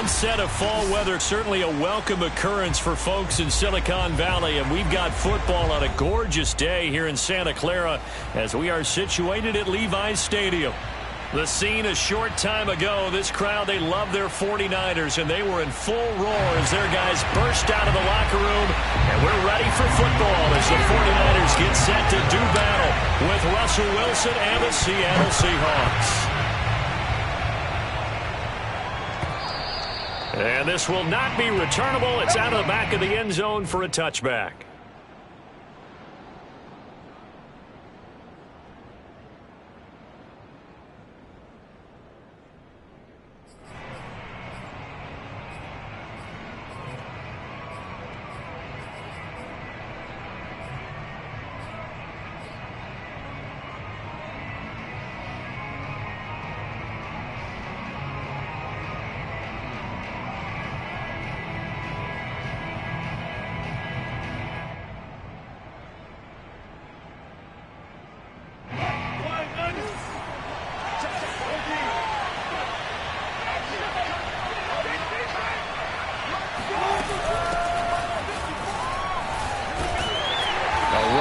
onset of fall weather, certainly a welcome occurrence for folks in Silicon Valley, and we've got football on a gorgeous day here in Santa Clara as we are situated at Levi's Stadium. The scene a short time ago, this crowd, they love their 49ers, and they were in full roar as their guys burst out of the locker room, and we're ready for football as the 49ers get set to do battle with Russell Wilson and the Seattle Seahawks. And this will not be returnable. It's out of the back of the end zone for a touchback.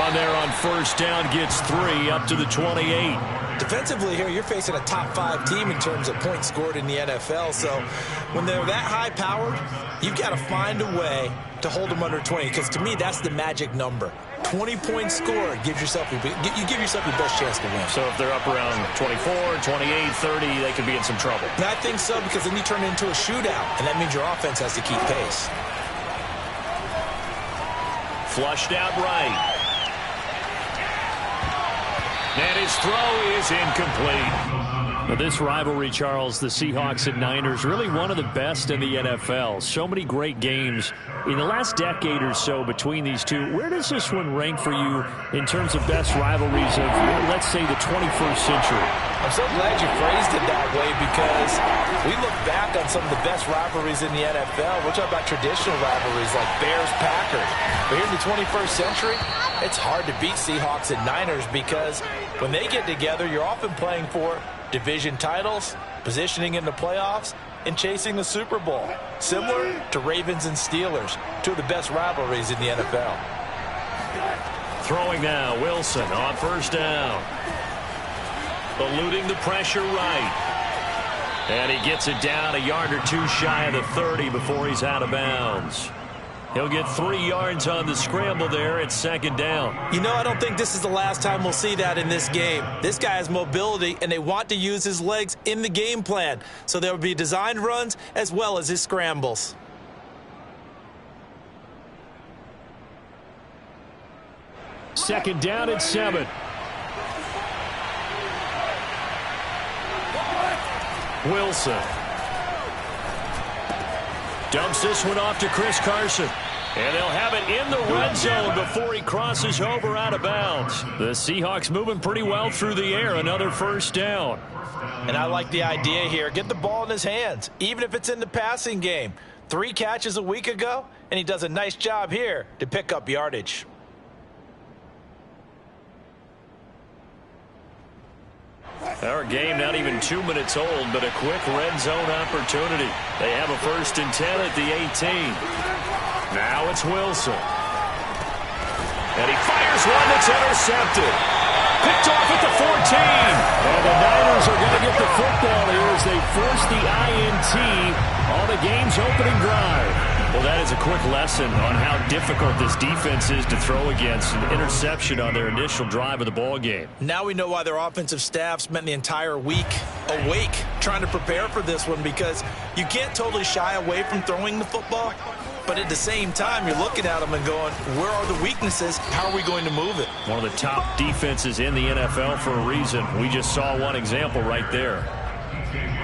There on first down gets 3 up to the 28. Defensively here, you're facing a top 5 team in terms of points scored in the NFL. So when they're that high powered, you've got to find a way to hold them under 20, because to me that's the magic number. 20 points scored gives yourself you give yourself your best chance to win. So if they're up around 24, 28, 30, they could be in some trouble. And I think so, because then you turn it into a shootout, and that means your offense has to keep pace. Flushed out right. And his throw is incomplete. Now this rivalry, Charles, the Seahawks and Niners, really one of the best in the NFL. So many great games in the last decade or so between these two. Where does this one rank for you in terms of best rivalries of, let's say, the 21st century? I'm so glad you phrased it that way, because we look back on some of the best rivalries in the NFL. We're talking about traditional rivalries like Bears-Packers. But here in the 21st century, it's hard to beat Seahawks and Niners, because when they get together, you're often playing for division titles, positioning in the playoffs, and chasing the Super Bowl. Similar to Ravens and Steelers, two of the best rivalries in the NFL. Throwing now, Wilson on first down. Eluding the pressure right. And he gets it down a yard or two shy of the 30 before he's out of bounds. He'll get 3 yards on the scramble there at second down. You know, I don't think this is the last time we'll see that in this game. This guy has mobility, and they want to use his legs in the game plan. So there will be designed runs as well as his scrambles. Second down at 7. Wilson dumps this one off to Chris Carson. And they'll have it in the red zone before he crosses over out of bounds. The Seahawks moving pretty well through the air. Another first down. And I like the idea here. Get the ball in his hands, even if it's in the passing game. 3 catches a week ago, and he does a nice job here to pick up yardage. Our game not even 2 minutes old, but a quick red zone opportunity. They have a 1st and 10 at the 18. Now it's Wilson. And he fires one that's intercepted. Picked off at the 14. And the Niners are going to get the football here as they force the INT on the game's opening drive. Well, that is a quick lesson on how difficult this defense is to throw against. An interception on their initial drive of the ball game. Now we know why their offensive staff spent the entire week awake trying to prepare for this one, because you can't totally shy away from throwing the football. But at the same time, you're looking at them and going, where are the weaknesses? How are we going to move it? One of the top defenses in the NFL for a reason. We just saw one example right there.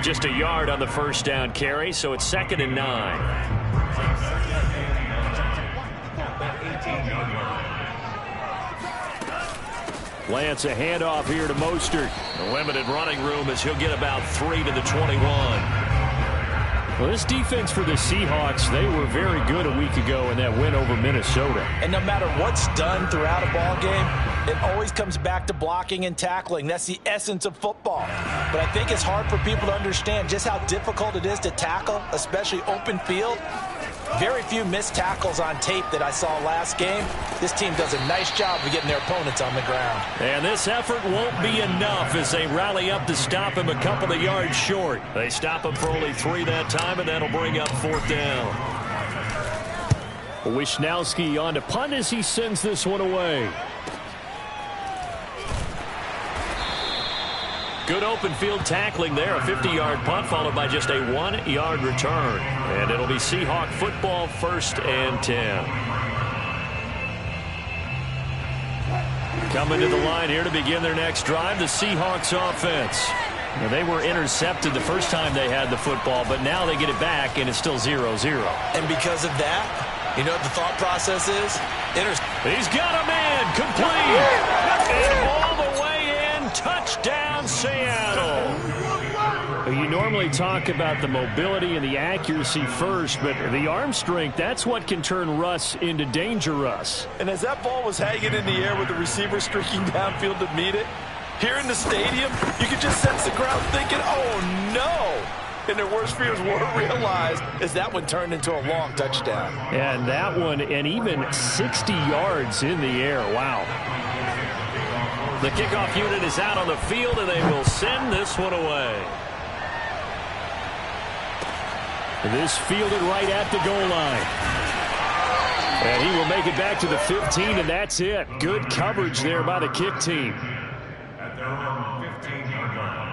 Just a yard on the first down carry, so it's 2nd and 9. Lance, a handoff here to Mostert. The limited running room as he'll get about 3 to the 21. Well, this defense for the Seahawks, they were very good a week ago in that win over Minnesota. And no matter what's done throughout a ball game, it always comes back to blocking and tackling. That's the essence of football. But I think it's hard for people to understand just how difficult it is to tackle, especially open field. Very few missed tackles on tape that I saw last game. This team does a nice job of getting their opponents on the ground. And this effort won't be enough as they rally up to stop him a couple of yards short. They stop him for only 3 that time, and that'll bring up 4th down. Wishnowski on to punt as he sends this one away. Good open field tackling there. A 50-yard punt followed by just a 1-yard return. And it'll be Seahawk football, 1st and 10. Coming to the line here to begin their next drive, the Seahawks offense. Now, they were intercepted the first time they had the football, but now they get it back, and it's still 0-0. And because of that, you know what the thought process is? He's got a man complete. And all the way in, touchdown Seattle. You normally talk about the mobility and the accuracy first, but the arm strength, that's what can turn Russ into Danger Russ. And as that ball was hanging in the air with the receiver streaking downfield to meet it, here in the stadium, you could just sense the crowd thinking, oh no! And their worst fears were realized as that one turned into a long touchdown. And that one, and even 60 yards in the air. Wow. The kickoff unit is out on the field, and they will send this one away. This fielded right at the goal line. And he will make it back to the 15, and that's it. Good coverage there by the kick team. At their own 15-yard line.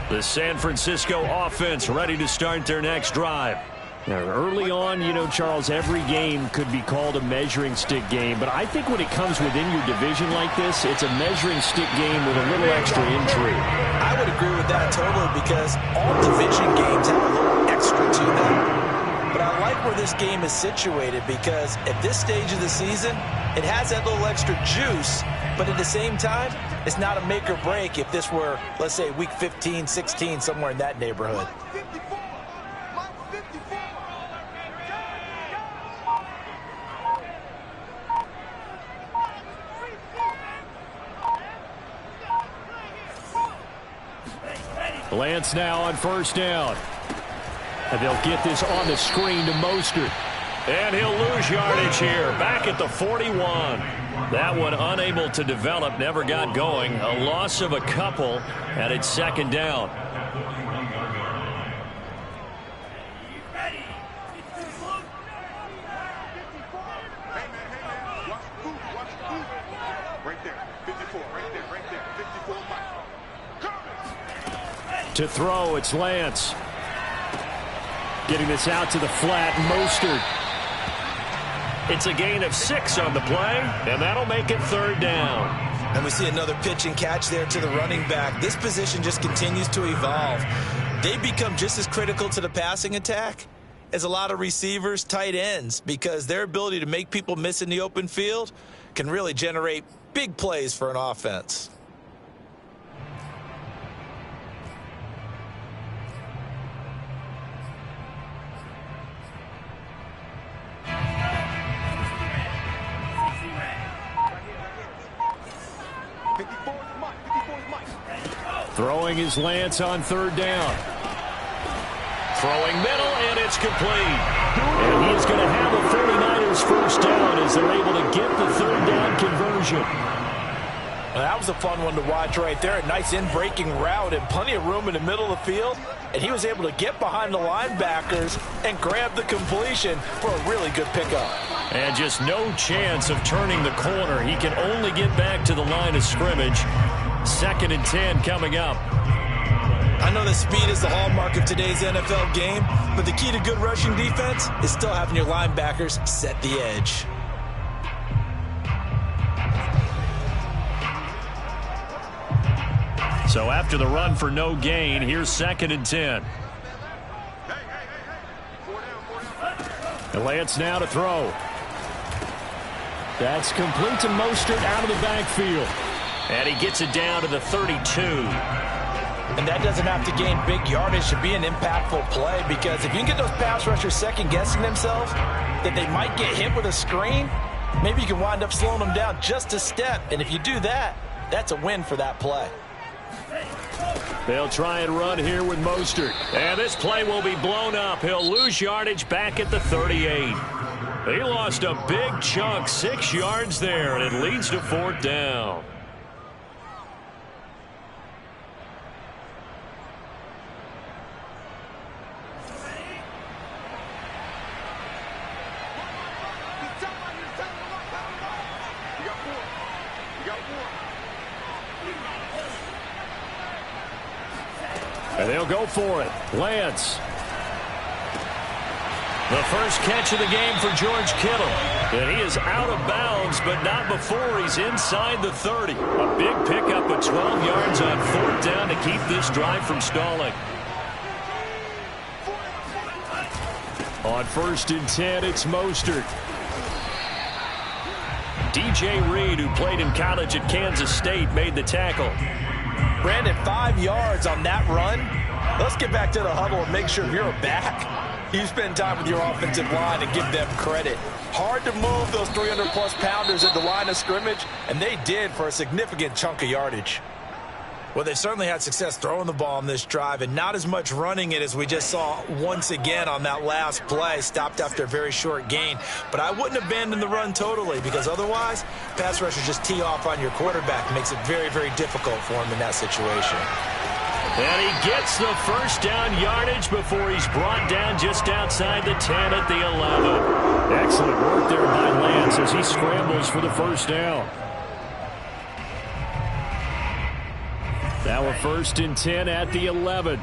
The San Francisco offense ready to start their next drive. Now, early on, you know, Charles, every game could be called a measuring stick game, but I think when it comes within your division like this, it's a measuring stick game with a little extra intrigue. I would agree with that totally because all division games have a little extra to them. But I like where this game is situated because at this stage of the season, it has that little extra juice, but at the same time, it's not a make or break if this were, let's say, week 15, 16, somewhere in that neighborhood. Lance now on 1st down. And they'll get this on the screen to Mostert. And he'll lose yardage here. Back at the 41. That one unable to develop, never got going. A loss of a couple, and it's 2nd down. To throw, it's Lance. Getting this out to the flat, Mostert. It's a gain of 6 on the play, and that'll make it 3rd down. And we see another pitch and catch there to the running back. This position just continues to evolve. They become just as critical to the passing attack as a lot of receivers, tight ends, because their ability to make people miss in the open field can really generate big plays for an offense. Throwing is Lance on 3rd down. Throwing middle, and it's complete. And he is going to have a 49ers 1st down as they're able to get the 3rd down conversion. Well, that was a fun one to watch right there. A nice in-breaking route and plenty of room in the middle of the field. And he was able to get behind the linebackers and grab the completion for a really good pickup. And just no chance of turning the corner. He can only get back to the line of scrimmage. 2nd and 10 coming up. I know that speed is the hallmark of today's NFL game, but the key to good rushing defense is still having your linebackers set the edge. So after the run for no gain, here's 2nd and 10. Hey, 4 down. And Lance now to throw. That's complete to Mostert out of the backfield. And he gets it down to the 32. And that doesn't have to gain big yardage to be an impactful play, because if you can get those pass rushers second-guessing themselves that they might get hit with a screen, maybe you can wind up slowing them down just a step. And if you do that, that's a win for that play. They'll try and run here with Mostert. And this play will be blown up. He'll lose yardage back at the 38. He lost a big chunk, 6 yards there, and it leads to 4th down. And they'll go for it. Lance. The first catch of the game for George Kittle. And he is out of bounds, but not before he's inside the 30. A big pickup of 12 yards on 4th down to keep this drive from stalling. On 1st and 10, it's Mostert. DJ Reed, who played in college at Kansas State, made the tackle. Brandon, 5 yards on that run. Let's get back to the huddle and make sure you're back. You spend time with your offensive line and give them credit. Hard to move those 300-plus pounders at the line of scrimmage, and they did for a significant chunk of yardage. Well, they certainly had success throwing the ball on this drive, and not as much running it as we just saw once again on that last play. Stopped after a very short gain. But I wouldn't abandon the run totally, because otherwise, pass rushers just tee off on your quarterback. Makes it very, very difficult for him in that situation. And he gets the first down yardage before he's brought down just outside the 10 at the 11. Excellent work there by Lance as he scrambles for the first down. Now a 1st and 10 at the 11.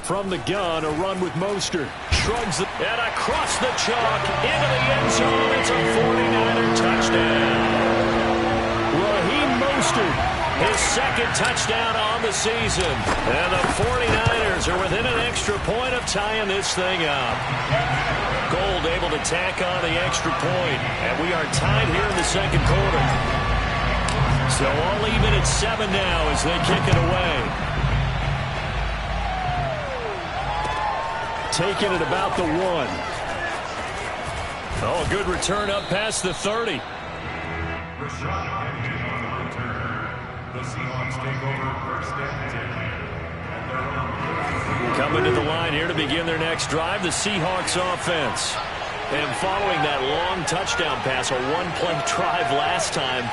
From the gun, a run with Mostert. Shrugs it, and across the chalk, into the end zone. It's a 49er touchdown. Raheem Mostert, his 2nd touchdown on the season. And the 49ers are within an extra point of tying this thing up. Gold able to tack on the extra point, and we are tied here in the 2nd quarter. So all even at 7 now as they kick it away. Taking it about the 1. Oh, a good return up past the 30. Coming to the line here to begin their next drive, the Seahawks offense. And following that long touchdown pass, a 1-play drive last time,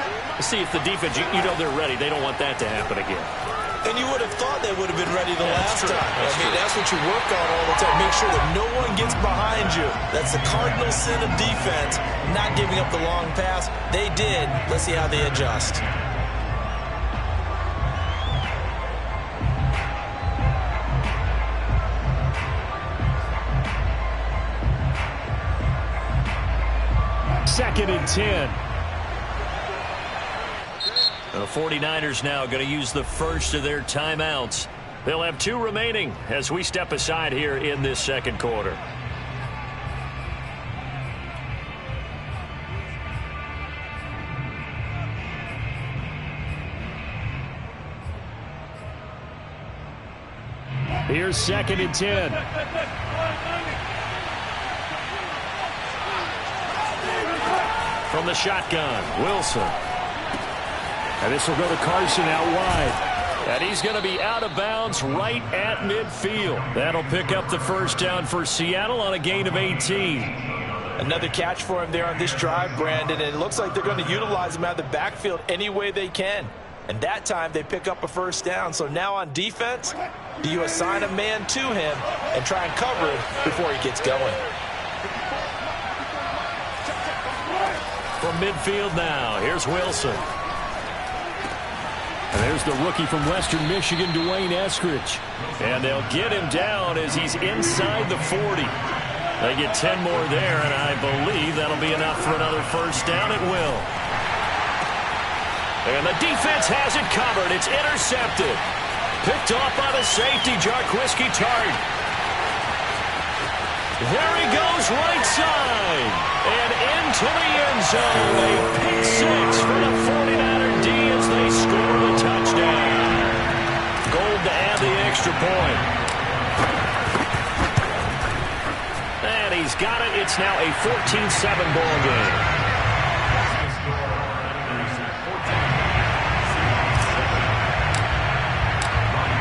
see if the defense, you know they're ready. They don't want that to happen again. And you would have thought they would have been ready the last time. That's what you work on all the time. Make sure that no one gets behind you. That's the cardinal sin of defense, not giving up the long pass. They did. Let's see how they adjust. Second and 10. The 49ers now going to use the first of their timeouts. They'll have 2 remaining as we step aside here in this 2nd quarter. Here's 2nd and 10. From the shotgun, Wilson. And this will go to Carson out wide. And he's going to be out of bounds right at midfield. That'll pick up the first down for Seattle on a gain of 18. Another catch for him there on this drive, Brandon. And it looks like they're going to utilize him out of the backfield any way they can. And that time they pick up a first down. So now on defense, do you assign a man to him and try and cover him before he gets going? From midfield now, here's Wilson. And there's the rookie from Western Michigan, Dwayne Eskridge. And they'll get him down as he's inside the 40. They get 10 more there, and I believe that'll be enough for another first down. It will. And the defense has it covered. It's intercepted. Picked off by the safety, Jarquiski Tart. There he goes, right side. And into the end zone. A pick six for the 49er D as they score the touchdown. Gold to add the extra point. And he's got it. It's now a 14-7 ball game.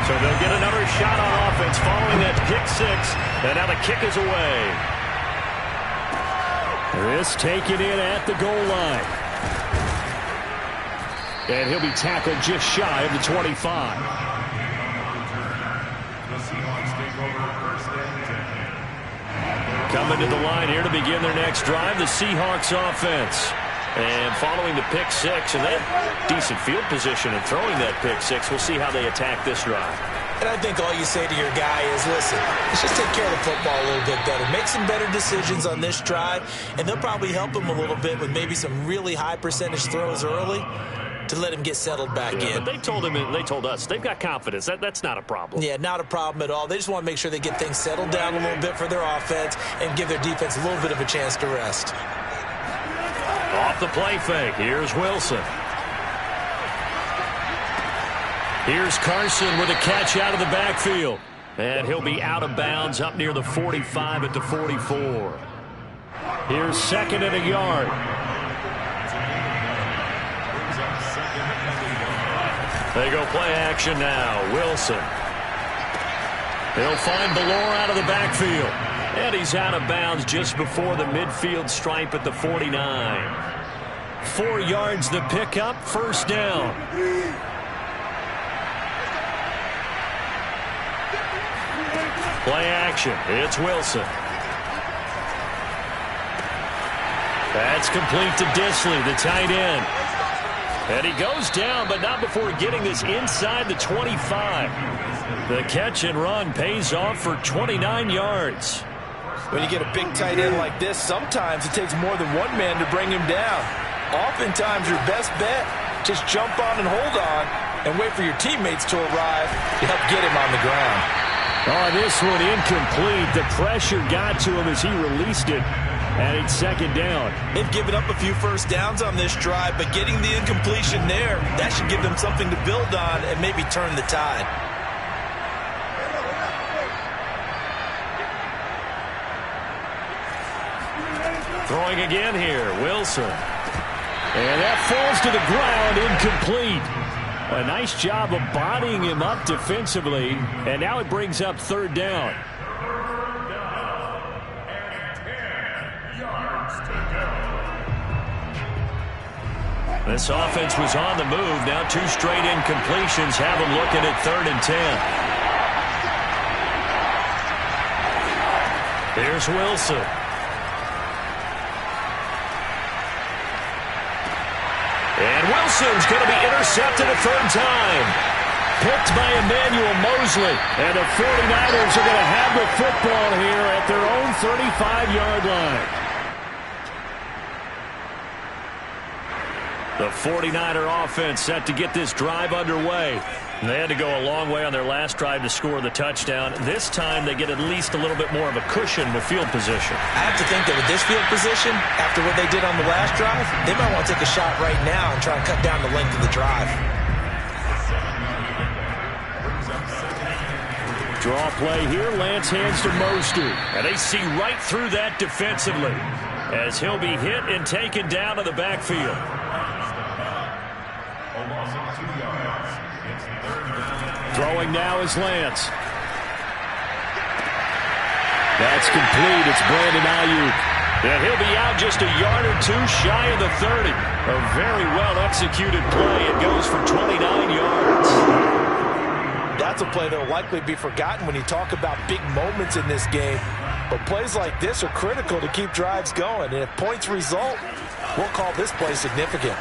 So they'll get another shot on offense following that pick six. And now the kick is away. This taken in at the goal line. And he'll be tackled just shy of the 25. Coming to the line here to begin their next drive, the Seahawks offense. And following the pick six, and they have decent field position and throwing that pick six, we'll see how they attack this drive. And I think all you say to your guy is, listen, let's just take care of the football a little bit better. Make some better decisions on this drive, and they'll probably help him a little bit with maybe some really high percentage throws early to let him get settled back in. But they told us they've got confidence. That's not a problem. Yeah, not a problem at all. They just want to make sure they get things settled down a little bit for their offense and give their defense a little bit of a chance to rest. Off the play fake, here's Wilson. Here's Carson with a catch out of the backfield. And he'll be out of bounds up near the 45 at the 44. Here's second and a yard. They go play action now. Wilson. He'll find Ballore out of the backfield. And he's out of bounds just before the midfield stripe at the 49. 4 yards the pickup, first down. Play action. It's Wilson. That's complete to Disley, the tight end. And he goes down, but not before getting this inside the 25. The catch and run pays off for 29 yards. When you get a big tight end like this, sometimes it takes more than one man to bring him down. Oftentimes, your best bet, just jump on and hold on and wait for your teammates to arrive to help get him on the ground. Oh, this one incomplete. The pressure got to him as he released it. And it's second down. They've given up a few first downs on this drive, but getting the incompletion there, that should give them something to build on and maybe turn the tide. Throwing again here, Wilson. And that falls to the ground, incomplete. A nice job of bodying him up defensively, and now it brings up third down. This offense was on the move. Now 2 straight incompletions have them looking at 3rd and 10. Here's Wilson. And Wilson's going to be intercepted a 3rd time. Picked by Emmanuel Mosley. And the 49ers are going to have the football here at their own 35-yard line. The 49er offense set to get this drive underway. They had to go a long way on their last drive to score the touchdown. This time they get at least a little bit more of a cushion with field position. I have to think that with this field position, after what they did on the last drive, they might want to take a shot right now and try and cut down the length of the drive. Draw play here. Lance hands to Mostert. And they see right through that defensively as he'll be hit and taken down to the backfield. Throwing now is Lance. That's complete. It's Brandon Ayuk. And he'll be out just a yard or 2 shy of the 30. A very well-executed play. It goes for 29 yards. That's a play that will likely be forgotten when you talk about big moments in this game. But plays like this are critical to keep drives going. And if points result, we'll call this play significant.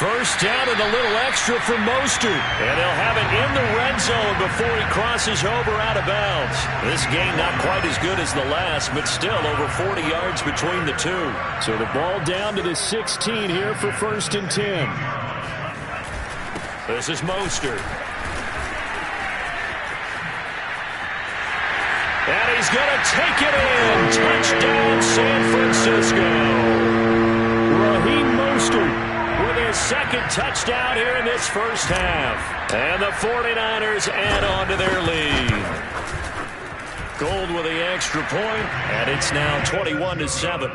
First down and a little extra for Mostert. And he'll have it in the red zone before he crosses over out of bounds. This game not quite as good as the last, but still over 40 yards between the two. So the ball down to the 16 here for 1st and 10. This is Mostert. And he's going to take it in. Touchdown, San Francisco. Raheem Mostert with his second touchdown here in this first half. And the 49ers add on to their lead. Gold with the extra point, and it's now 21-7.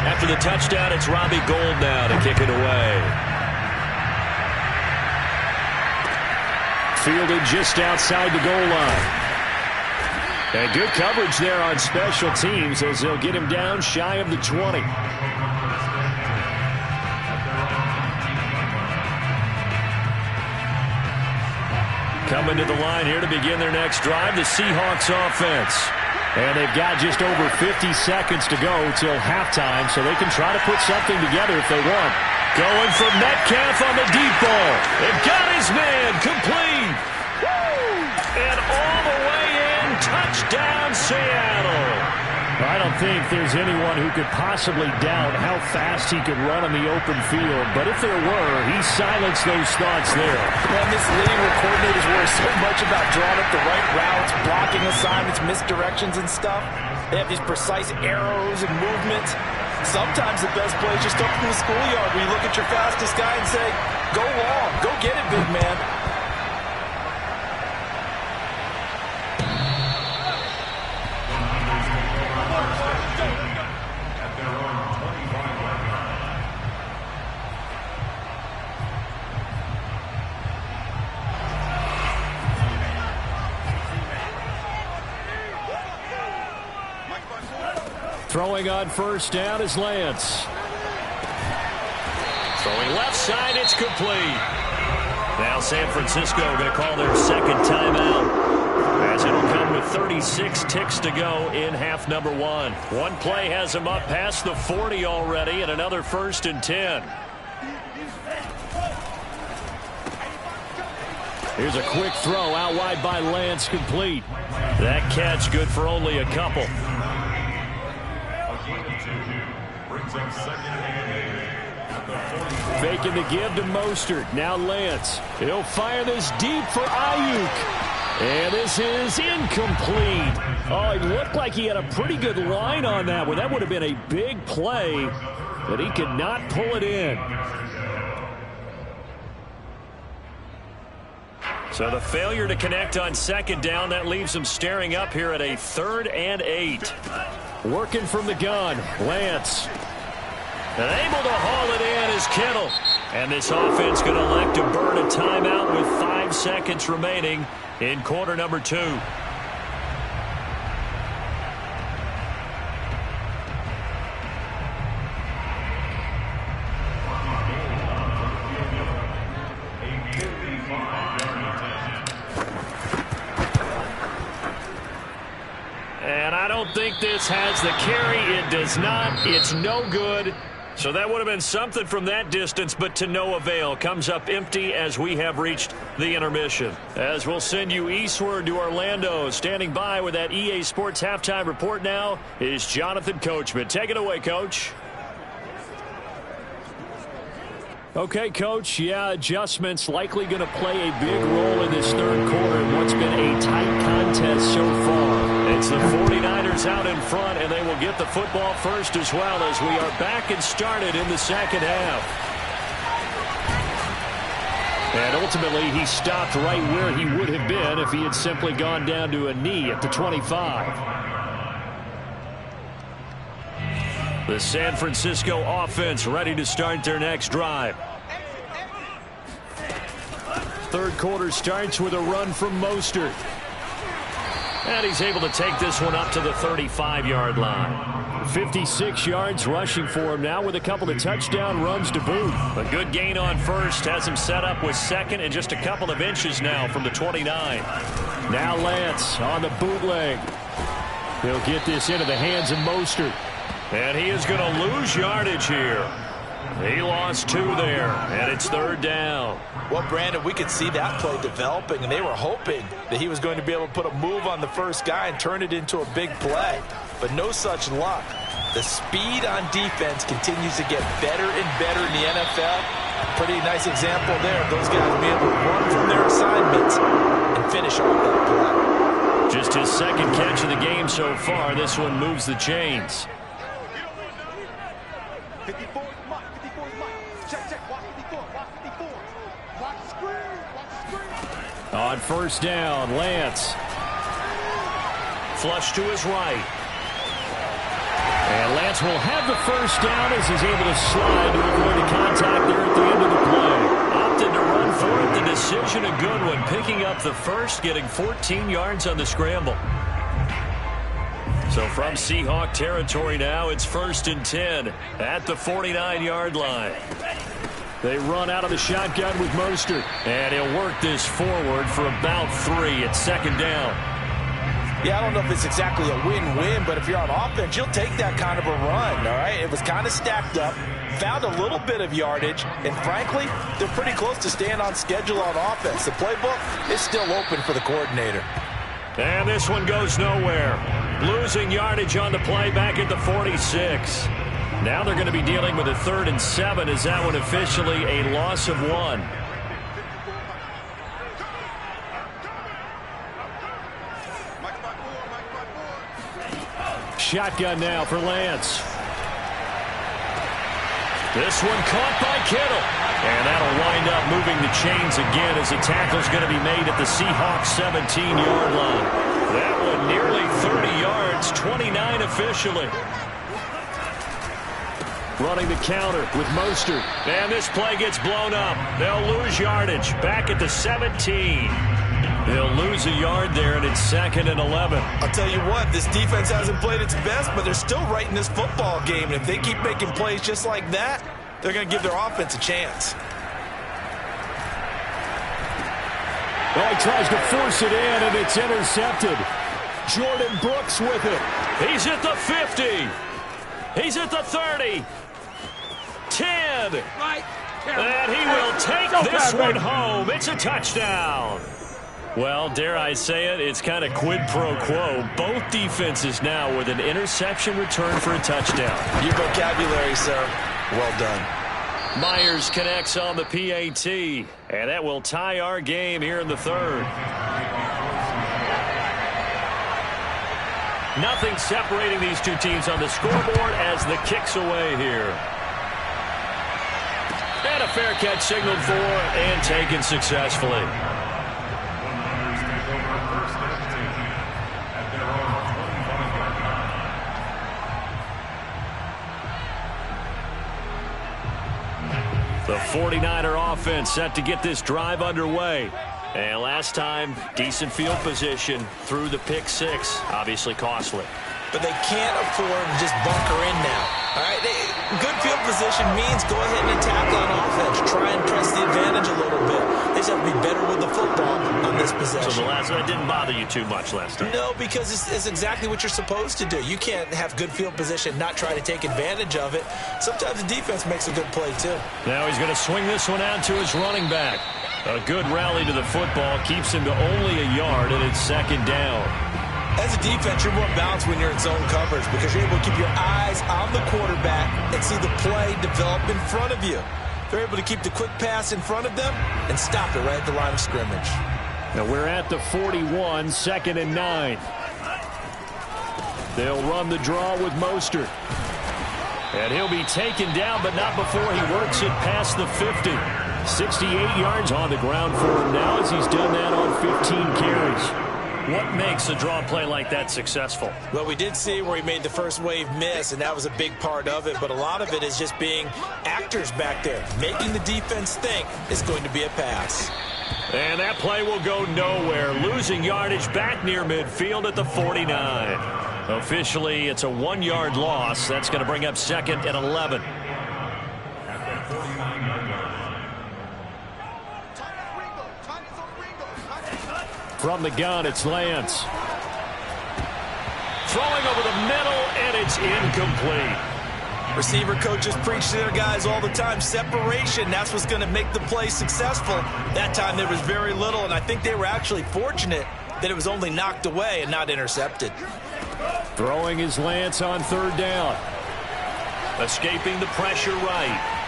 After the touchdown, it's Robbie Gould now to kick it away. Fielded just outside the goal line. And good coverage there on special teams as they'll get him down shy of the 20. Coming to the line here to begin their next drive, the Seahawks offense. And they've got just over 50 seconds to go till halftime, so they can try to put something together if they want. Going for Metcalf on the deep ball. They've got his man complete. Woo! And all the way in, touchdown Seattle. I don't think there's anyone who could possibly doubt how fast he could run on the open field. But if there were, he silenced those thoughts there. And this league where coordinators worry so much about drawing up the right routes, blocking assignments, misdirections and stuff. They have these precise arrows and movements. Sometimes the best play is just up from the schoolyard where you look at your fastest guy and say, go long, go get it, big man. Throwing on first down is Lance. Throwing left side, it's complete. Now San Francisco going to call their second timeout, as it'll come with 36 ticks to go in half number one. One play has them up past the 40 already, and another 1st and 10. Here's a quick throw out wide by Lance, complete. That catch good for only a couple. Faking the give to Mostert. Now Lance. He'll fire this deep for Ayuk. And this is incomplete. Oh, it looked like he had a pretty good line on that one. That would have been a big play, but he could not pull it in. So the failure to connect on second down, that leaves him staring up here at a 3rd and 8. Working from the gun, Lance. And able to haul it in is Kittle. And this offense going to elect to burn a timeout with 5 seconds remaining in quarter number 2. And I don't think this has the carry. It does not. It's no good. So that would have been something from that distance, but to no avail. Comes up empty as we have reached the intermission. As we'll send you eastward to Orlando. Standing by with that EA Sports halftime report now is Jonathan Coachman. Take it away, Coach. Okay, Coach. Yeah, adjustments likely going to play a big role in this third quarter in what's been a tight contest so far. It's the 49ers out in front, and they will get the football first as well as we are back and started in the second half. And ultimately, he stopped right where he would have been if he had simply gone down to a knee at the 25. The San Francisco offense ready to start their next drive. Third quarter starts with a run from Mostert. And he's able to take this one up to the 35-yard line. 56 yards rushing for him now with a couple of touchdown runs to boot. A good gain on first has him set up with second and just a couple of inches now from the 29. Now Lance on the bootleg. He'll get this into the hands of Mostert. And he is going to lose yardage here. He lost 2 there, and it's 3rd down. Well, Brandon, we could see that play developing, and they were hoping that he was going to be able to put a move on the first guy and turn it into a big play. But no such luck. The speed on defense continues to get better and better in the NFL. Pretty nice example there of those guys being able to run from their assignments and finish off that play. Just his second catch of the game so far. This one moves the chains. 54 is Mike. 54 is Mike. Check. Watch 54. Watch 54. Watch the screen. Watch the screen. On first down, Lance. Flush to his right. And Lance will have the first down as he's able to slide to avoid the contact there at the end of the play. Opted to run for it. The decision, a good one. Picking up the first, getting 14 yards on the scramble. So from Seahawk territory now, it's 1st and 10 at the 49-yard line. They run out of the shotgun with Mostert. And he'll work this forward for about 3 at 2nd down. Yeah, I don't know if it's exactly a win-win, but if you're on offense, you'll take that kind of a run, all right? It was kind of stacked up, found a little bit of yardage, and frankly, they're pretty close to staying on schedule on offense. The playbook is still open for the coordinator. And this one goes nowhere. Losing yardage on the play back at the 46. Now they're going to be dealing with a 3rd and 7 as that one officially a loss of 1. Shotgun now for Lance. This one caught by Kittle. And that'll wind up moving the chains again as the tackle's going to be made at the Seahawks 17-yard line. That one nearly 30 yards, 29 officially. Running the counter with Mostert. And this play gets blown up. They'll lose yardage back at the 17. They'll lose a yard there, and it's 2nd and 11. I'll tell you what, this defense hasn't played its best, but they're still right in this football game. And if they keep making plays just like that, they're going to give their offense a chance. Well, he tries to force it in, and it's intercepted. Jordan Brooks with it. He's at the 50. He's at the 30. 10. And he will take this one home. It's a touchdown. Well, dare I say it, it's kind of quid pro quo. Both defenses now with an interception return for a touchdown. Your vocabulary, sir. Well done. Myers connects on the PAT, and that will tie our game here in the 3rd. Nothing separating these two teams on the scoreboard as the kick's away here. And a fair catch signaled for and taken successfully. The 49er offense set to get this drive underway. And last time, decent field position through the pick 6. Obviously costly. But they can't afford to just bunker in now. All right, good field position means go ahead and attack on offense. Try and press the advantage a little bit. They just have to be better with the football on this possession. So the last one didn't bother you too much last time? No, because it's exactly what you're supposed to do. You can't have good field position, not try to take advantage of it. Sometimes the defense makes a good play, too. Now he's going to swing this one out to his running back. A good rally to the football keeps him to only a yard, and it's 2nd down. As a defense, you're more balanced when you're in zone coverage because you're able to keep your eyes on the quarterback and see the play develop in front of you. They're able to keep the quick pass in front of them and stop it right at the line of scrimmage. Now we're at the 41, 2nd and 9. They'll run the draw with Mostert. And he'll be taken down, but not before he works it past the 50. 68 yards on the ground for him now as he's done that on 15 carries. What makes a draw play like that successful? Well, we did see where he made the first wave miss, and that was a big part of it. But a lot of it is just being actors back there, making the defense think it's going to be a pass. And that play will go nowhere, losing yardage back near midfield at the 49. Officially, it's a 1-yard loss. That's going to bring up 2nd and 11. From the gun, it's Lance. Throwing over the middle, and it's incomplete. Receiver coaches preach to their guys all the time. Separation, that's what's going to make the play successful. That time there was very little, and I think they were actually fortunate that it was only knocked away and not intercepted. Throwing his Lance on 3rd down. Escaping the pressure right.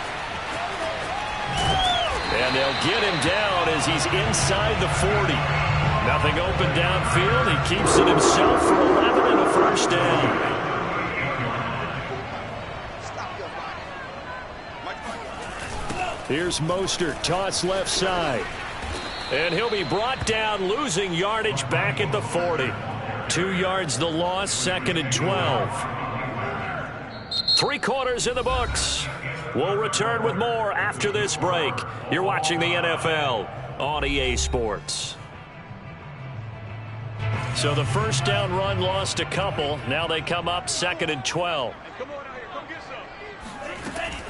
And they'll get him down as he's inside the 40. Nothing open downfield. He keeps it himself for 11 and a first down. Here's Mostert, toss left side. And he'll be brought down, losing yardage back at the 40. 2 yards the loss, 2nd and 12. 3 quarters in the books. We'll return with more after this break. You're watching the NFL on EA Sports. So the first down run lost a couple. Now they come up 2nd and 12.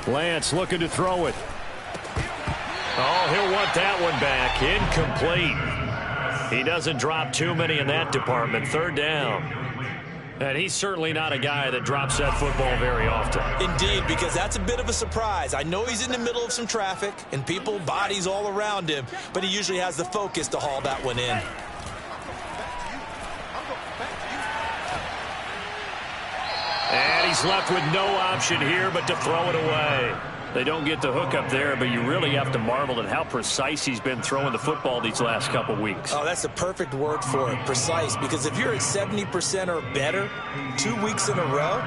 Lance looking to throw it. Oh, he'll want that one back. Incomplete. He doesn't drop too many in that department. 3rd down. And he's certainly not a guy that drops that football very often. Indeed, because that's a bit of a surprise. I know he's in the middle of some traffic and people, bodies all around him, but he usually has the focus to haul that one in. And he's left with no option here but to throw it away. They don't get the hook up there, but you really have to marvel at how precise he's been throwing the football these last couple weeks. Oh, that's the perfect word for it, precise, because if you're at 70% or better 2 weeks in a row,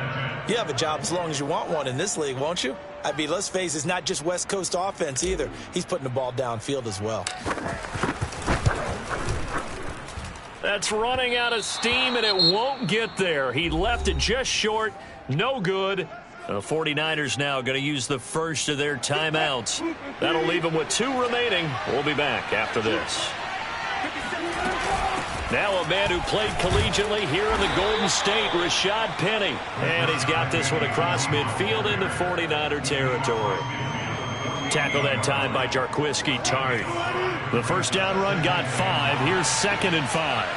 you have a job as long as you want one in this league, won't you? I mean, let's face it, it's not just West Coast offense either. He's putting the ball downfield as well. That's running out of steam, and it won't get there. He left it just short. No good. The 49ers now going to use the first of their timeouts. That'll leave them with 2 remaining. We'll be back after this. Now a man who played collegiately here in the Golden State, Rashad Penny. And he's got this one across midfield into 49er territory. Tackle that time by Jarquiski Tart. The first down run got 5. Here's 2nd and 5.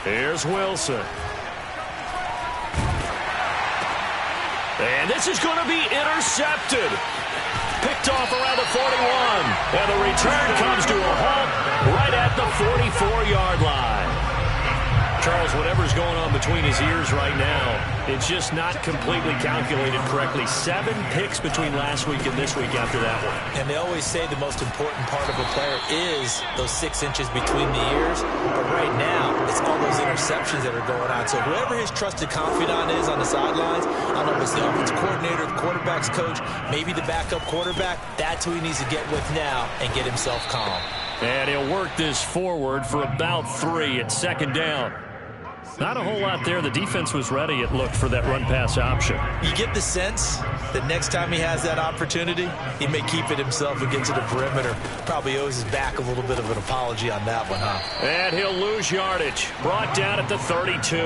Here's Wilson. And this is going to be intercepted. Picked off around the 41. And the return comes to a halt right at the 44-yard line. Charles, whatever's going on between his ears right now, it's just not completely calculated correctly. 7 picks between last week and this week after that one. And they always say the most important part of a player is those 6 inches between the ears. But right now, it's all those interceptions that are going on. So whoever his trusted confidant is on the sidelines, I don't know if it's the offensive coordinator, the quarterback's coach, maybe the backup quarterback, that's who he needs to get with now and get himself calm. And he'll work this forward for about 3 at 2nd down. Not a whole lot there. The defense was ready, it looked, for that run-pass option. You get the sense that next time he has that opportunity, he may keep it himself and get to the perimeter. Probably owes his back a little bit of an apology on that one, huh? And he'll lose yardage. Brought down at the 32.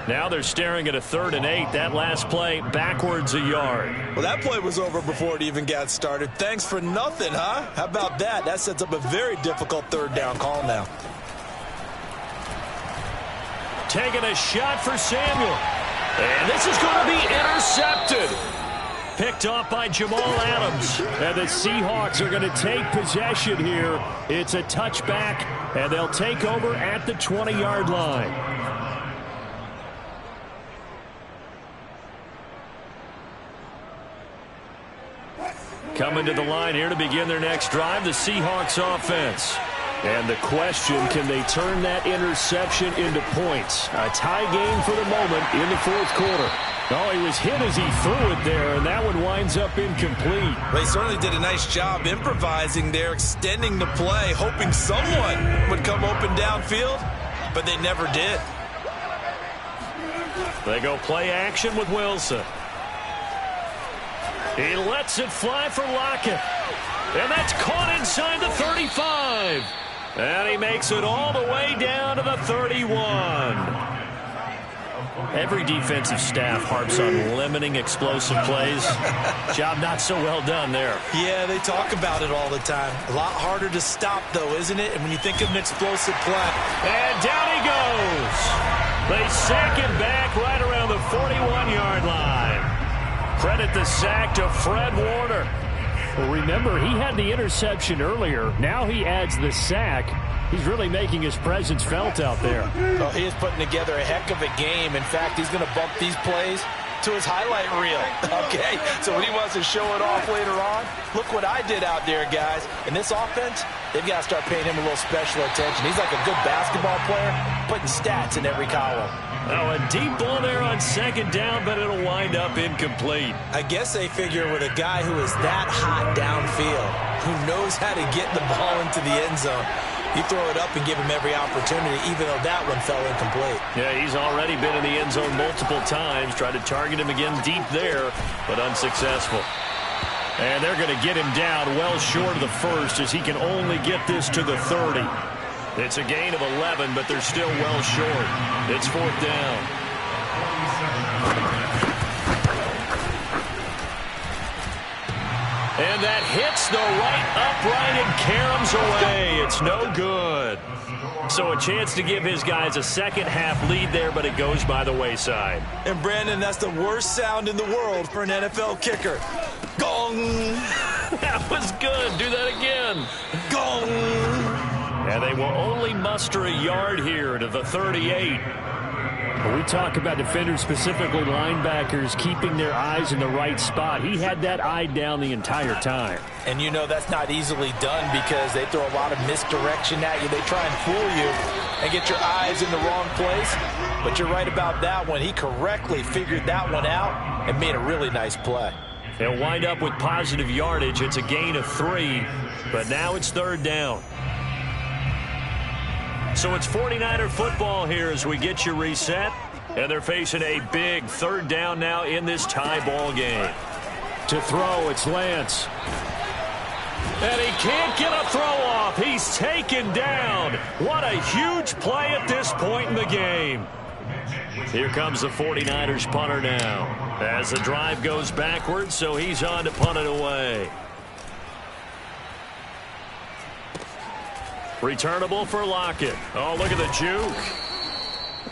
Now they're staring at a 3rd and 8. That last play, backwards a yard. Well, that play was over before it even got started. Thanks for nothing, huh? How about that? That sets up a very difficult 3rd down call now. Taking a shot for Samuel. And this is going to be intercepted. Picked off by Jamal Adams. And the Seahawks are going to take possession here. It's a touchback, and they'll take over at the 20-yard line. Coming to the line here to begin their next drive, the Seahawks offense. And the question, can they turn that interception into points? A tie game for the moment in the 4th quarter. Oh, he was hit as he threw it there, and that one winds up incomplete. They certainly did a nice job improvising there, extending the play, hoping someone would come open downfield, but they never did. They go play action with Wilson. He lets it fly for Lockett. And that's caught inside the 35. And he makes it all the way down to the 31. Every defensive staff harps on limiting explosive plays. Job not so well done there. Yeah, they talk about it all the time. A lot harder to stop, though, isn't it? And when you think of an explosive play. And down he goes. They sack him back right around the 41-yard line. Credit the sack to Fred Warner. Well, remember, he had the interception earlier. Now he adds the sack. He's really making his presence felt out there. Well, he is putting together a heck of a game. In fact, he's going to bump these plays to his highlight reel. Okay, so when he wants to show it off later on, look what I did out there, guys. In this offense, they've got to start paying him a little special attention. He's like a good basketball player, putting stats in every column. Oh, a deep ball there on second down, but it'll wind up incomplete. I guess they figure with a guy who is that hot downfield, who knows how to get the ball into the end zone, you throw it up and give him every opportunity, even though that one fell incomplete. Yeah, he's already been in the end zone multiple times. Tried to target him again deep there, but unsuccessful. And they're going to get him down well short of the first as he can only get this to the 30. It's a gain of 11, but they're still well short. It's fourth down. And that hits the right upright and caroms away. It's no good. So a chance to give his guys a second-half lead there, but it goes by the wayside. And, Brandon, that's the worst sound in the world for an NFL kicker. Gong! That was good. Do that again. Gong! And they will only muster a yard here to the 38. When we talk about defenders, specifically linebackers, keeping their eyes in the right spot. He had that eye down the entire time. And you know that's not easily done because they throw a lot of misdirection at you. They try and fool you and get your eyes in the wrong place. But you're right about that one. He correctly figured that one out and made a really nice play. They'll wind up with positive yardage. It's a gain of 3, but now it's third down. So it's 49er football here as we get you reset. And they're facing a big third down now in this tie ball game. To throw, it's Lance. And he can't get a throw off. He's taken down. What a huge play at this point in the game. Here comes the 49ers punter now. As the drive goes backwards, so he's on to punt it away. Returnable for Lockett. Oh, look at the juke.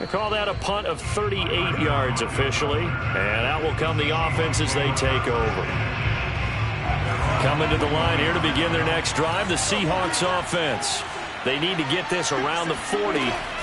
They call that a punt of 38 yards officially. And out will come the offense as they take over. Coming to the line here to begin their next drive, the Seahawks offense. They need to get this around the 40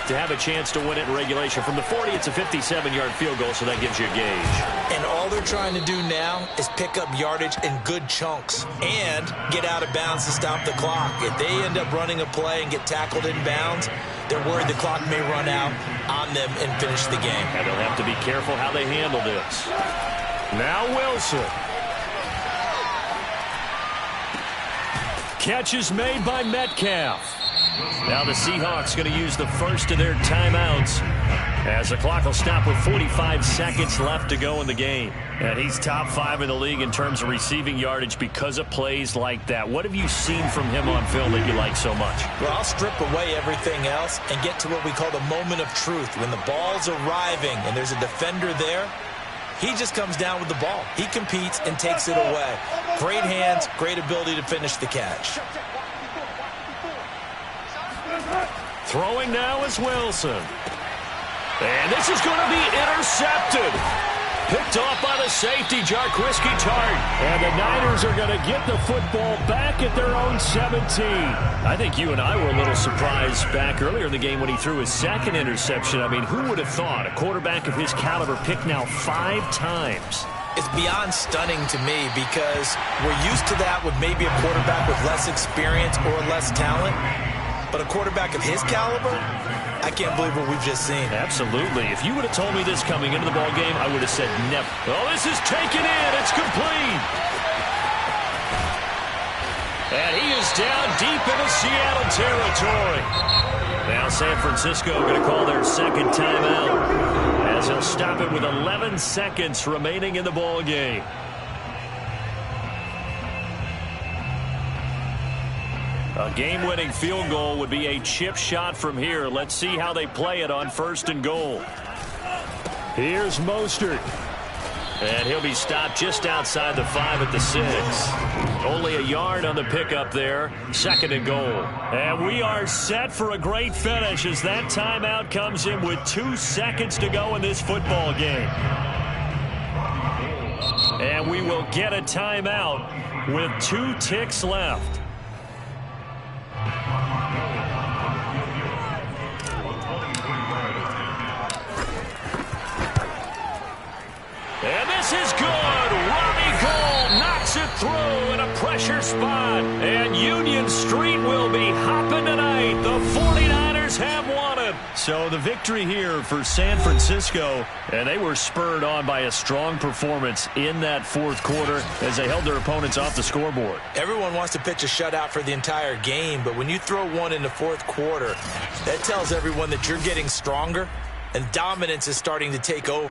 to have a chance to win it in regulation. From the 40, it's a 57-yard field goal, so that gives you a gauge. And all they're trying to do now is pick up yardage in good chunks and get out of bounds to stop the clock. If they end up running a play and get tackled in bounds, they're worried the clock may run out on them and finish the game. And they'll have to be careful how they handle this. Now Wilson. Catch is made by Metcalf. Now the Seahawks going to use the first of their timeouts as the clock will stop with 45 seconds left to go in the game. And he's top 5 in the league in terms of receiving yardage because of plays like that. What have you seen from him on film that you like so much? Well, I'll strip away everything else and get to what we call the moment of truth. When the ball's arriving and there's a defender there, he just comes down with the ball. He competes and takes it away. Great hands, great ability to finish the catch. Throwing now is Wilson. And this is going to be intercepted. Picked off by the safety, Jarquiski Tart. And the Niners are going to get the football back at their own 17. I think you and I were a little surprised back earlier in the game when he threw his second interception. I mean, who would have thought a quarterback of his caliber picked now 5 times? It's beyond stunning to me because we're used to that with maybe a quarterback with less experience or less talent. But a quarterback of his caliber, I can't believe what we've just seen. Absolutely. If you would have told me this coming into the ball game, I would have said never. Oh, this is taken in. It's complete. And he is down deep into Seattle territory. Now San Francisco going to call their second timeout as he'll stop it with 11 seconds remaining in the ball game. A game-winning field goal would be a chip shot from here. Let's see how they play it on 1st and goal. Here's Mostert. And he'll be stopped just outside the 5 at the 6. Only a yard on the pickup there. 2nd and goal. And we are set for a great finish as that timeout comes in with 2 seconds to go in this football game. And we will get a timeout with 2 ticks left. And this is good. Robbie Gould knocks it through in a pressure spot. And Union Street will be hopping tonight. The 49ers have won it. So the victory here for San Francisco. And they were spurred on by a strong performance in that fourth quarter as they held their opponents off the scoreboard. Everyone wants to pitch a shutout for the entire game, but when you throw one in the fourth quarter, that tells everyone that you're getting stronger and dominance is starting to take over.